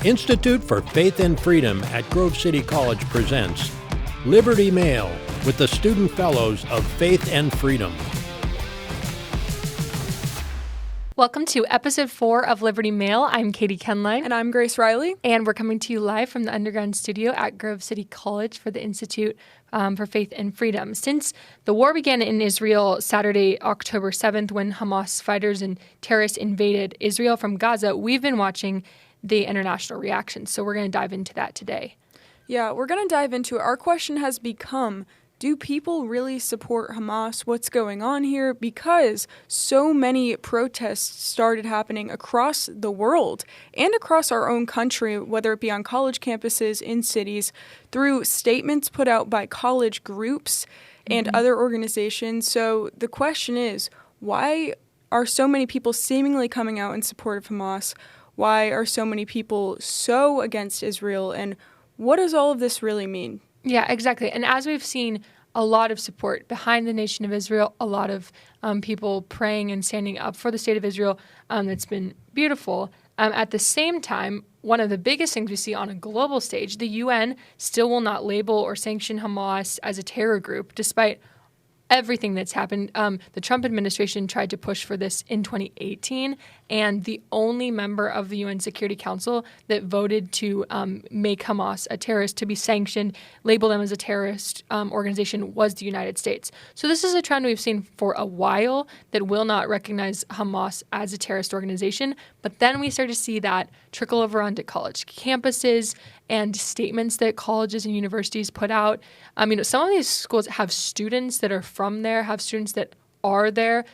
Institute for Faith and Freedom at Grove City College presents Liberty Mail with the Student Fellows of Faith and Freedom. Welcome to episode 4 of Liberty Mail. I'm Katie Kenlein. And I'm Grace Reilly. And we're coming to you live from the underground studio at Grove City College for the Institute for Faith and Freedom. Since the war began in Israel Saturday, October 7th, when Hamas fighters and terrorists invaded Israel from Gaza, we've been watching the international reaction. So we're going to dive into that today. Yeah, we're going to dive into it. Our question has become, do people really support Hamas? What's going on here? Because so many protests started happening across the world and across our own country, whether it be on college campuses, in cities, through statements put out by college groups and other organizations. So the question is, why are so many people seemingly coming out in support of Hamas? Why are so many people so against Israel? And what does all of this really mean? Yeah, exactly. And as we've seen a lot of support behind the nation of Israel, a lot of people praying and standing up for the state of Israel, that's been beautiful. At the same time, one of the biggest things we see on a global stage, the UN still will not label or sanction Hamas as a terror group, despite everything that's happened. The Trump administration tried to push for this in 2018, and the only member of the UN Security Council that voted to make Hamas a terrorist, to be sanctioned, label them as a terrorist organization, was the United States. So this is a trend we've seen for a while that will not recognize Hamas as a terrorist organization. But then we start to see that trickle over onto college campuses and statements that colleges and universities put out. Some of these schools have students that are from there, have students that are there.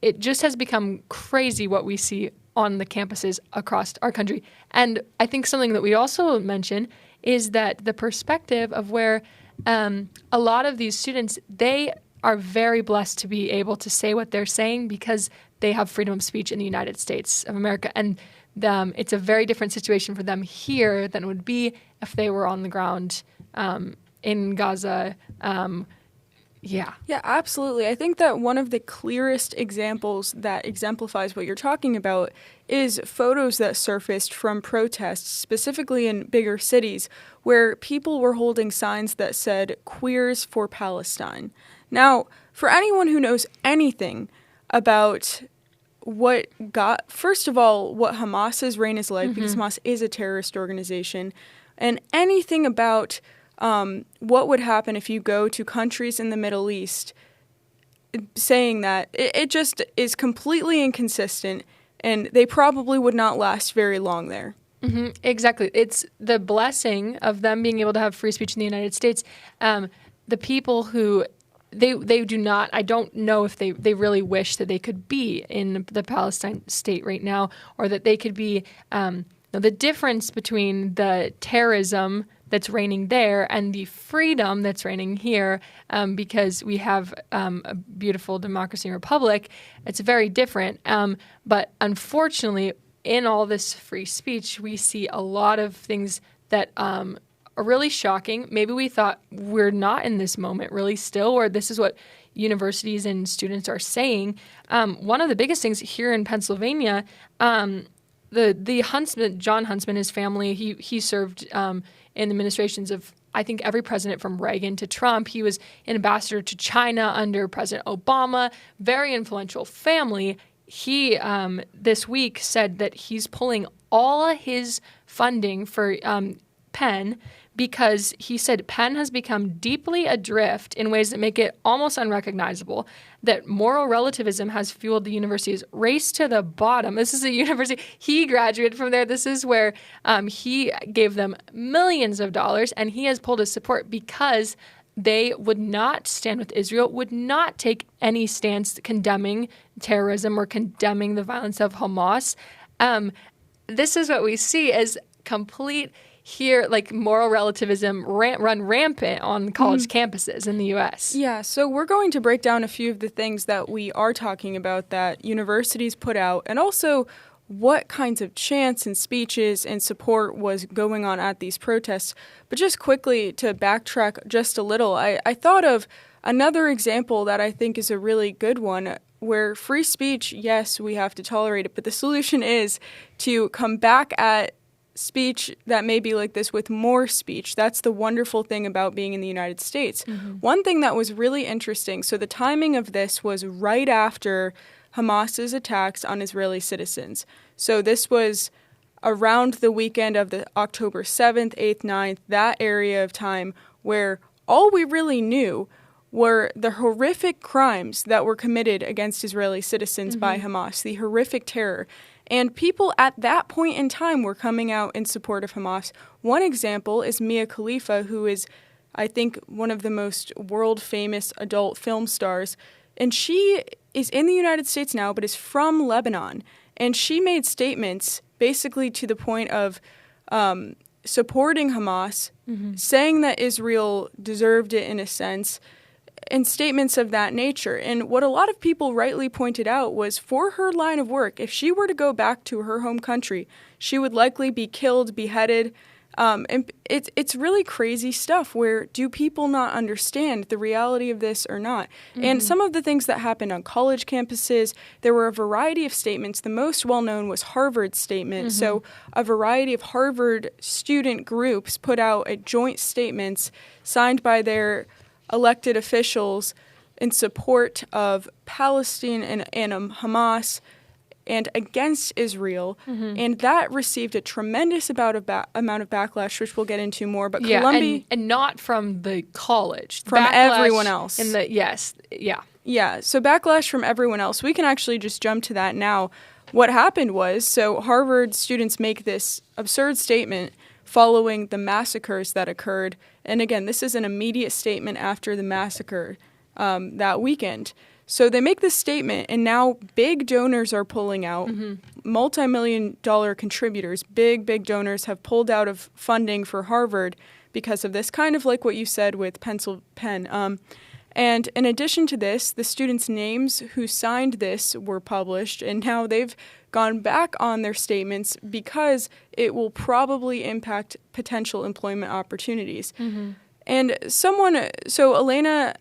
It just has become crazy what we see on the campuses across our country. And I think something that we also mention is that the perspective of where a lot of these students, they are very blessed to be able to say what they're saying because they have freedom of speech in the United States of America. And it's a very different situation for them here than it would be if they were on the ground in Gaza. Yeah, absolutely. I think that one of the clearest examples that exemplifies what you're talking about is photos that surfaced from protests, specifically in bigger cities, where people were holding signs that said, "Queers for Palestine." Now, for anyone who knows anything about first of all, what Hamas's reign is like, because Hamas is a terrorist organization, and anything about what would happen if you go to countries in the Middle East, saying that it just is completely inconsistent, and they probably would not last very long there. Mm-hmm, exactly. It's the blessing of them being able to have free speech in the United States. The people who They do not, I don't know if they really wish that they could be in the Palestine state right now, or that they could be, the difference between the terrorism that's reigning there and the freedom that's reigning here, because we have a beautiful democracy and republic, it's very different. But unfortunately, in all this free speech, we see a lot of things that are really shocking. Maybe we thought we're not in this moment really still, or this is what universities and students are saying. One of the biggest things here in Pennsylvania, the Huntsman, John Huntsman, his family, he served in the administrations of, I think, every president from Reagan to Trump. He was an ambassador to China under President Obama, very influential family. He, this week, said that he's pulling all of his funding for Penn, because he said Penn has become deeply adrift in ways that make it almost unrecognizable, that moral relativism has fueled the university's race to the bottom. This is a university, he graduated from there. This is where he gave them millions of dollars, and he has pulled his support because they would not stand with Israel, would not take any stance condemning terrorism or condemning the violence of Hamas. This is what we see as complete here, like moral relativism run rampant on college campuses in the U.S. Yeah, so we're going to break down a few of the things that we are talking about that universities put out, and also what kinds of chants and speeches and support was going on at these protests. But just quickly to backtrack just a little, I thought of another example that I think is a really good one where free speech, yes, we have to tolerate it, but the solution is to come back at speech that may be like this with more speech. That's the wonderful thing about being in the United States. One thing that was really interesting, so the timing of this was right after Hamas's attacks on Israeli citizens. So this was around the weekend of the October 7th, 8th, 9th, that area of time where all we really knew were the horrific crimes that were committed against Israeli citizens by Hamas, the horrific terror. And people at that point in time were coming out in support of Hamas. One example is Mia Khalifa, who is, I think, one of the most world-famous adult film stars. And she is in the United States now, but is from Lebanon. And she made statements basically to the point of supporting Hamas, saying that Israel deserved it in a sense, and statements of that nature. And what a lot of people rightly pointed out was for her line of work, if she were to go back to her home country, she would likely be killed, beheaded. And it's really crazy stuff where do people not understand the reality of this or not? And some of the things that happened on college campuses, there were a variety of statements. The most well-known was Harvard's statement. So a variety of Harvard student groups put out joint statements signed by their elected officials in support of Palestine and Hamas and against Israel, and that received a tremendous amount of backlash, which we'll get into more. But Columbia, and not from the college, from everyone else. So backlash from everyone else. We can actually just jump to that now. What happened was, so Harvard students make this absurd statement following the massacres that occurred. And again, this is an immediate statement after the massacre that weekend. So they make this statement, and now big donors are pulling out. Multi-million-dollar contributors, big donors have pulled out of funding for Harvard because of this, kind of like what you said with Penn. And in addition to this, the students' names who signed this were published, and now they've gone back on their statements because it will probably impact potential employment opportunities. And Elena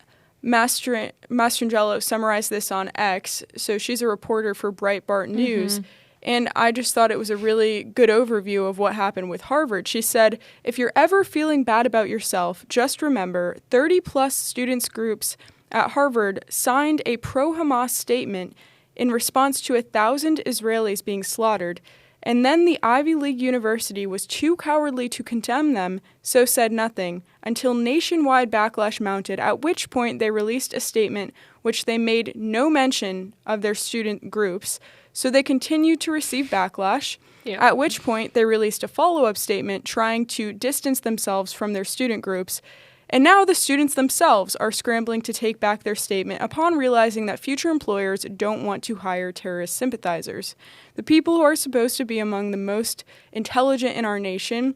Mastrangelo summarized this on X, so she's a reporter for Breitbart News, and I just thought it was a really good overview of what happened with Harvard. She said, if you're ever feeling bad about yourself, just remember 30-plus students groups at Harvard signed a pro-Hamas statement in response to 1,000 Israelis being slaughtered, and then the Ivy League university was too cowardly to condemn them, so said nothing, until nationwide backlash mounted, at which point they released a statement which they made no mention of their student groups, so they continued to receive backlash, at which point they released a follow-up statement trying to distance themselves from their student groups. And now the students themselves are scrambling to take back their statement upon realizing that future employers don't want to hire terrorist sympathizers. The people who are supposed to be among the most intelligent in our nation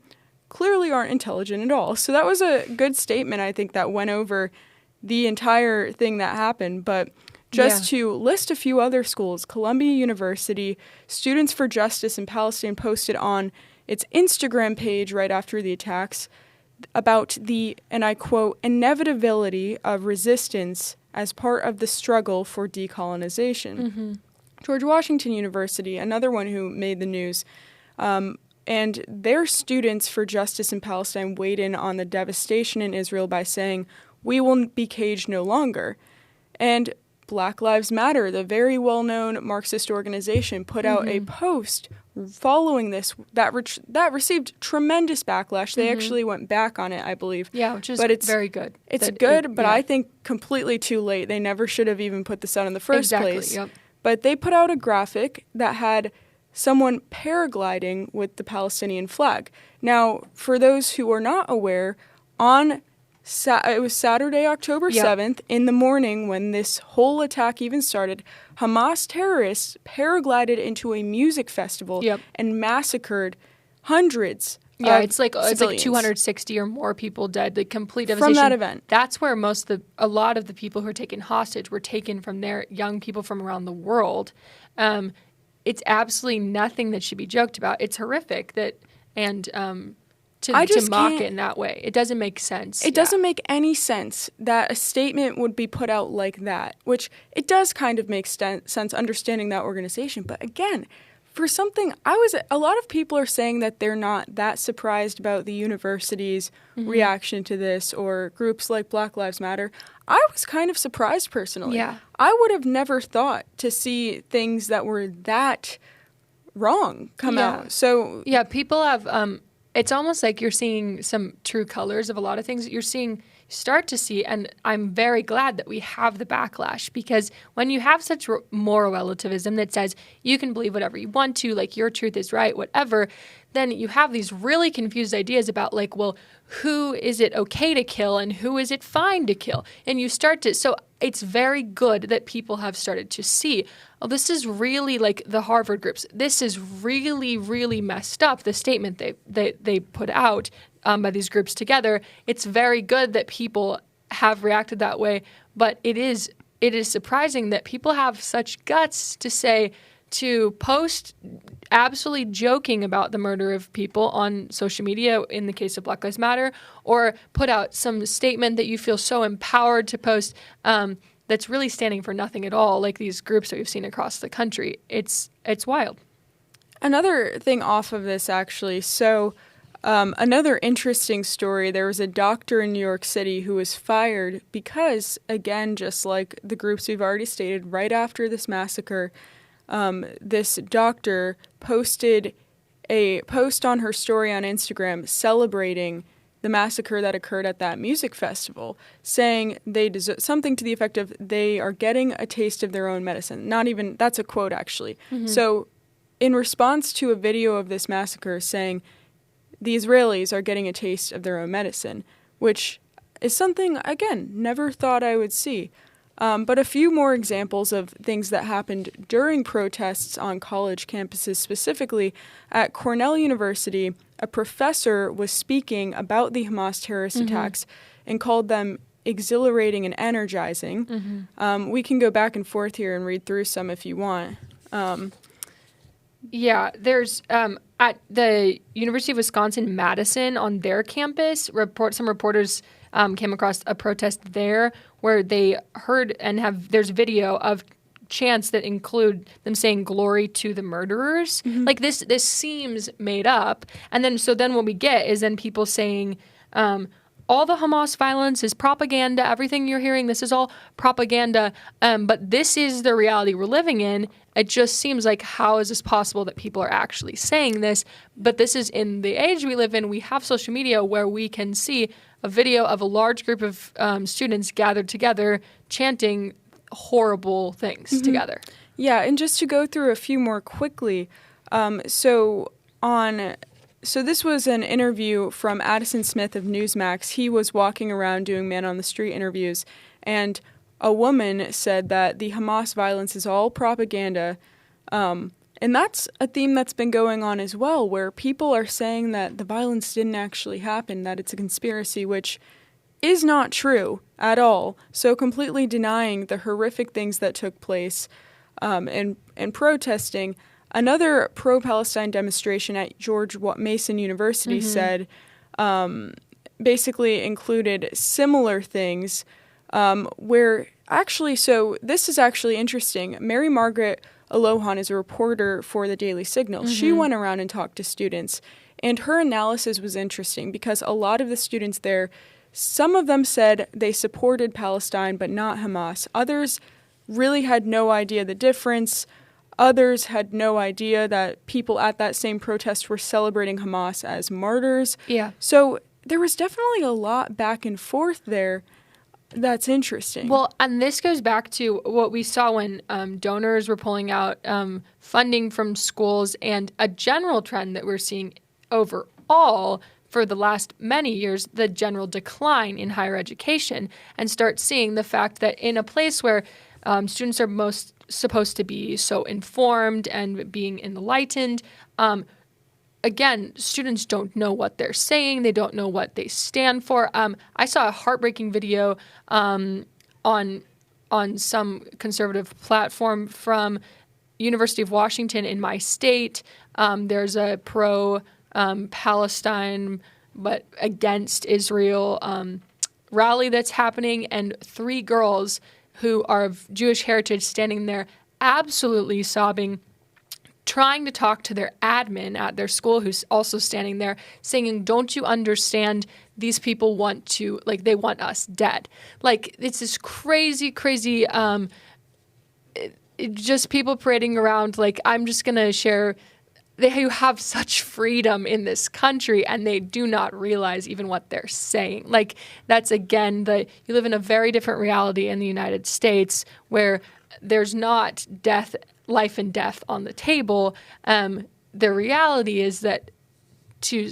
clearly aren't intelligent at all. So that was a good statement, I think, that went over the entire thing that happened. But just to list a few other schools, Columbia University, Students for Justice in Palestine posted on its Instagram page right after the attacks about the, and I quote, inevitability of resistance as part of the struggle for decolonization. George Washington University, another one who made the news, and their Students for Justice in Palestine weighed in on the devastation in Israel by saying, we will be caged no longer. And Black Lives Matter, the very well-known Marxist organization, put out a post following this that received tremendous backlash. They actually went back on it, I believe. Yeah, which is very good. It's good, but I think completely too late. They never should have even put this out in the first place. Yep. But they put out a graphic that had someone paragliding with the Palestinian flag. Now, for those who are not aware, it was Saturday, October 7th, in the morning when this whole attack even started, Hamas terrorists paraglided into a music festival and massacred hundreds of it's like 260 or more people dead, the complete devastation. From that event. That's where a lot of the people who are taken hostage were taken from there, young people from around the world. It's absolutely nothing that should be joked about. It's horrific to just mock can't. it in that way. It doesn't make sense. It doesn't make any sense that a statement would be put out like that, which it does kind of make sense understanding that organization. But again, for something, a lot of people are saying that they're not that surprised about the university's reaction to this, or groups like Black Lives Matter. I was kind of surprised personally. Yeah. I would have never thought to see things that were that wrong come out. So yeah, people have it's almost like you're seeing some true colors of a lot of things that start to see, and I'm very glad that we have the backlash, because when you have such moral relativism that says you can believe whatever you want to, like your truth is right, whatever, then you have these really confused ideas about like, well, who is it okay to kill and who is it fine to kill? And you start to, so it's very good that people have started to see, oh, this is really like the Harvard groups. This is really, really messed up, the statement they put out by these groups together. It's very good that people have reacted that way, but it is surprising that people have such guts to post absolutely joking about the murder of people on social media in the case of Black Lives Matter, or put out some statement that you feel so empowered to post that's really standing for nothing at all, like these groups that we've seen across the country. It's wild. Another thing off of this, actually, so another interesting story, there was a doctor in New York City who was fired because, again, just like the groups we've already stated, right after this massacre, this doctor posted a post on her story on Instagram celebrating the massacre that occurred at that music festival, saying they deserve something to the effect of they are getting a taste of their own medicine. Not even, that's a quote actually. So in response to a video of this massacre saying the Israelis are getting a taste of their own medicine, which is something, again, never thought I would see. But a few more examples of things that happened during protests on college campuses, specifically at Cornell University. A professor was speaking about the Hamas terrorist attacks and called them exhilarating and energizing. We can go back and forth here and read through some if you want. Yeah, there's at the University of Wisconsin-Madison on their campus, some reporters came across a protest there where they heard and there's video of chants that include them saying glory to the murderers. Like this seems made up. And then what we get is then people saying all the Hamas violence is propaganda. Everything you're hearing, this is all propaganda. But this is the reality we're living in. It just seems like, how is this possible that people are actually saying this? But this is in the age we live in. We have social media where we can see a video of a large group of students gathered together chanting horrible things together. Yeah, and just to go through a few more quickly. So this was an interview from Addison Smith of Newsmax. He was walking around doing man-on-the-street interviews, and a woman said that the Hamas violence is all propaganda. And that's a theme that's been going on as well, where people are saying that the violence didn't actually happen, that it's a conspiracy, which is not true at all. So completely denying the horrific things that took place and protesting. Another pro-Palestine demonstration at George Mason University said basically included similar things where actually, so this is actually interesting. Mary Margaret Alohan is a reporter for the Daily Signal. She went around and talked to students, and her analysis was interesting because a lot of the students there, some of them said they supported Palestine but not Hamas. Others really had no idea the difference. Others had no idea that people at that same protest were celebrating Hamas as martyrs. Yeah. So there was definitely a lot back and forth there. That's interesting. Well, and this goes back to what we saw when donors were pulling out funding from schools, and a general trend that we're seeing overall for the last many years, the general decline in higher education, and start seeing the fact that in a place where students are most supposed to be so informed and being enlightened, again, students don't know what they're saying. They don't know what they stand for. I saw a heartbreaking video on some conservative platform from University of Washington in my state. There's a pro-Palestine but against Israel rally that's happening, and 3 girls who are of Jewish heritage standing there absolutely sobbing, trying to talk to their admin at their school, who's also standing there, saying, "Don't you understand? These people want to, like, they want us dead." Like, it's this crazy, crazy, just people parading around, like, I'm just going to share. They have such freedom in this country, and they do not realize even what they're saying. Like, that's, again, you live in a very different reality in the United States where there's not life and death on the table. The reality is that to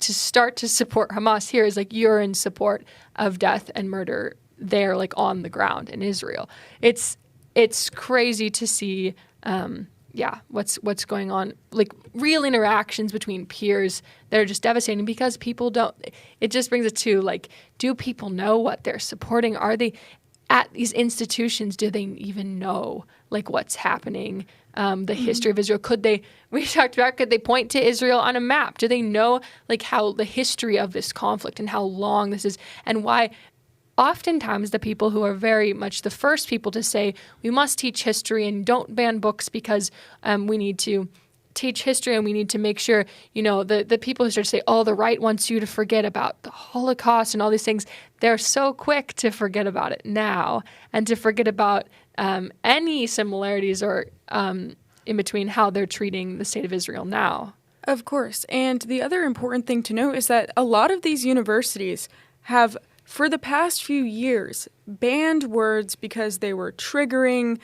start to support Hamas here is like you're in support of death and murder there, like on the ground in Israel. It's crazy to see, what's going on, like real interactions between peers that are just devastating because people don't. It just brings it to, like, do people know what they're supporting? Are they at these institutions? Do they even know, like, what's happening? The history of Israel. Could they point to Israel on a map? Do they know, like, how the history of this conflict and how long this is, and why oftentimes the people who are very much the first people to say we must teach history and don't ban books because we need to teach history and we need to make sure, the people who start to say, oh, the right wants you to forget about the Holocaust and all these things, they're so quick to forget about it now and to forget about any similarities or in between how they're treating the state of Israel now. Of course. And the other important thing to note is that a lot of these universities have, for the past few years, banned words because they were triggering,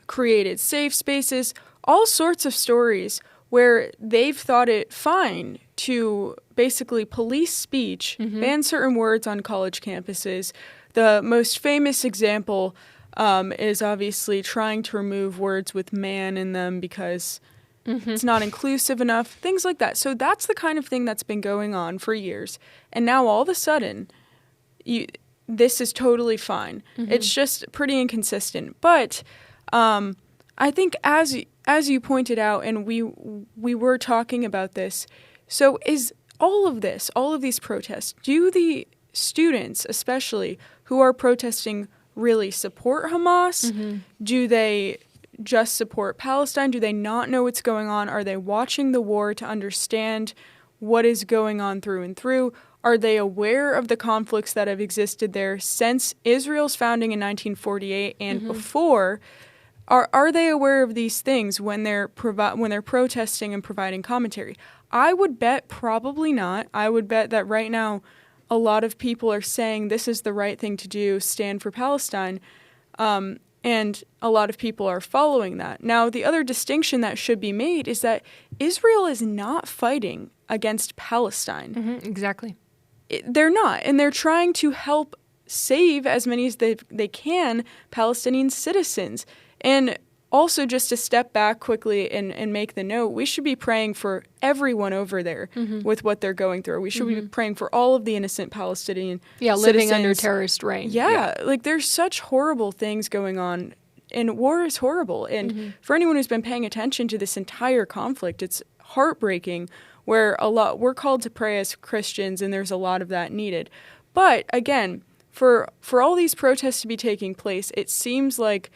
created safe spaces, all sorts of stories where they've thought it fine to basically police speech, ban certain words on college campuses. The most famous example is obviously trying to remove words with man in them because it's not inclusive enough, things like that. So that's the kind of thing that's been going on for years. And now all of a sudden, this is totally fine. It's just pretty inconsistent. But I think as you pointed out, and we were talking about this, so is all of these protests, do the students especially who are protesting really support Hamas? Do they just support Palestine? Do they not know what's going on? Are they watching the war to understand what is going on through and through? Are they aware of the conflicts that have existed there since Israel's founding in 1948 and before? Are they aware of these things when they're protesting and providing commentary? I would bet probably not. I would bet that right now a lot of people are saying this is the right thing to do, stand for Palestine, and a lot of people are following that. Now, the other distinction that should be made is that Israel is not fighting against Palestine. Exactly. They're not, and they're trying to help save as many as they can Palestinian citizens. And also, just to step back quickly and make the note, we should be praying for everyone over there with what they're going through. We should be praying for all of the innocent Palestinian citizens. Living under terrorist reign. Yeah, like there's such horrible things going on, and war is horrible. And for anyone who's been paying attention to this entire conflict, it's heartbreaking where we're called to pray as Christians, and there's a lot of that needed. But again, for all these protests to be taking place, it seems like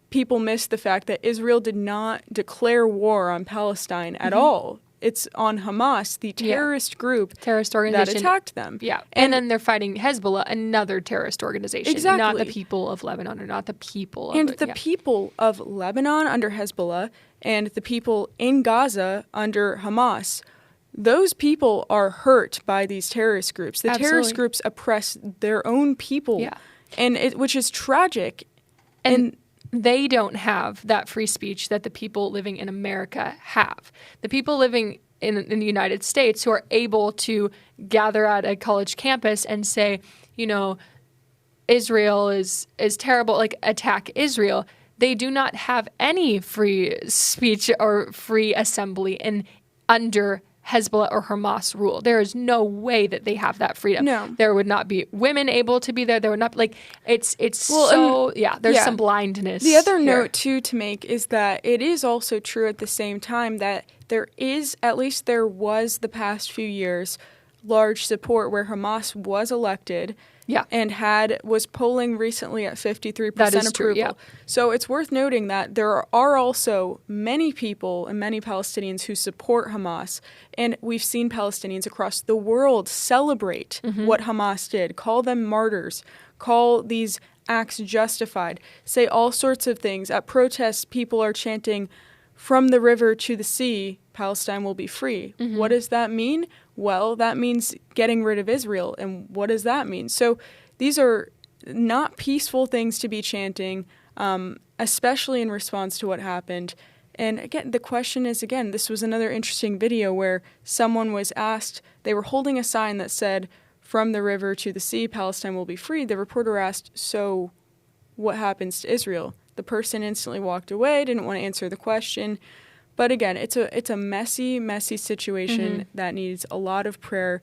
people miss the fact that Israel did not declare war on Palestine at all. It's on Hamas, the terrorist organization that attacked them. Yeah, and then they're fighting Hezbollah, another terrorist organization. Exactly. Not the people of Lebanon, or not the people of... And the people of Lebanon under Hezbollah and the people in Gaza under Hamas, those people are hurt by these terrorist groups. The terrorist groups oppress their own people, which is tragic. And they don't have that free speech that the people living in America have. The people living in the United States who are able to gather at a college campus and say, Israel is terrible, like attack Israel. They do not have any free speech or free assembly under Hezbollah or Hamas rule. There is no way that they have that freedom. No. There would not be women able to be there. There would not, there's some blindness. The other here. note, too, to make is that it is also true at the same time that there was the past few years large support where Hamas was elected. Yeah. And was polling recently at 53% That is approval. true, yeah. So it's worth noting that there are also many people and many Palestinians who support Hamas. And we've seen Palestinians across the world celebrate what Hamas did, call them martyrs, call these acts justified, say all sorts of things. At protests, people are chanting, "From the river to the sea, Palestine will be free." What does that mean? Well, that means getting rid of Israel. And what does that mean? So these are not peaceful things to be chanting, especially in response to what happened. And again, the question is, this was another interesting video where someone was asked, they were holding a sign that said, "From the river to the sea, Palestine will be free." The reporter asked, "So what happens to Israel?" The person instantly walked away, didn't want to answer the question. But again, it's a messy, messy situation that needs a lot of prayer.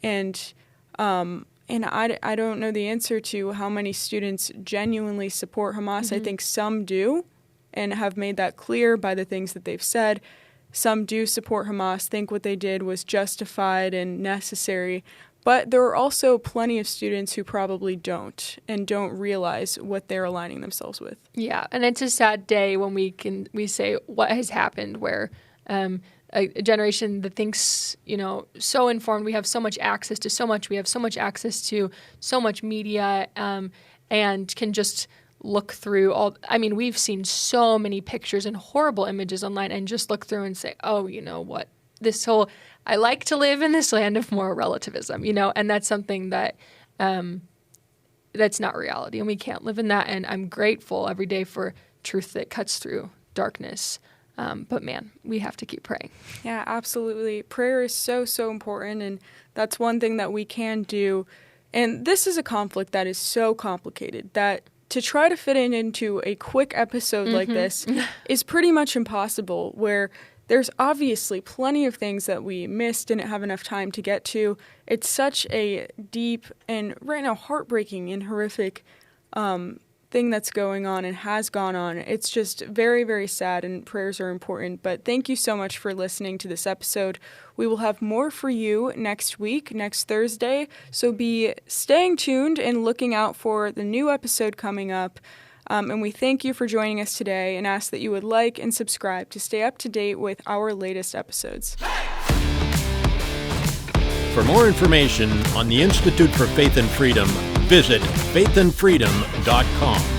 And I don't know the answer to how many students genuinely support Hamas. I think some do and have made that clear by the things that they've said. Some do support Hamas, think what they did was justified and necessary. But there are also plenty of students who probably don't and don't realize what they're aligning themselves with. Yeah, and it's a sad day when we say what has happened, where a generation that thinks, so informed, we have so much access to so much, we have so much access to so much media, and can just look through we've seen so many pictures and horrible images online and just look through and say, oh, you know what, I like to live in this land of moral relativism, and that's something that that's not reality, and we can't live in that. And I'm grateful every day for truth that cuts through darkness. But man, we have to keep praying. Yeah, absolutely. Prayer is so, so important, and that's one thing that we can do. And this is a conflict that is so complicated that to try to fit it into a quick episode like this is pretty much impossible, where there's obviously plenty of things that we missed, didn't have enough time to get to. It's such a deep and right now heartbreaking and horrific thing that's going on and has gone on. It's just very, very sad, and prayers are important. But thank you so much for listening to this episode. We will have more for you next week, next Thursday. So be staying tuned and looking out for the new episode coming up. And we thank you for joining us today and ask that you would like and subscribe to stay up to date with our latest episodes. For more information on the Institute for Faith and Freedom, visit faithandfreedom.com.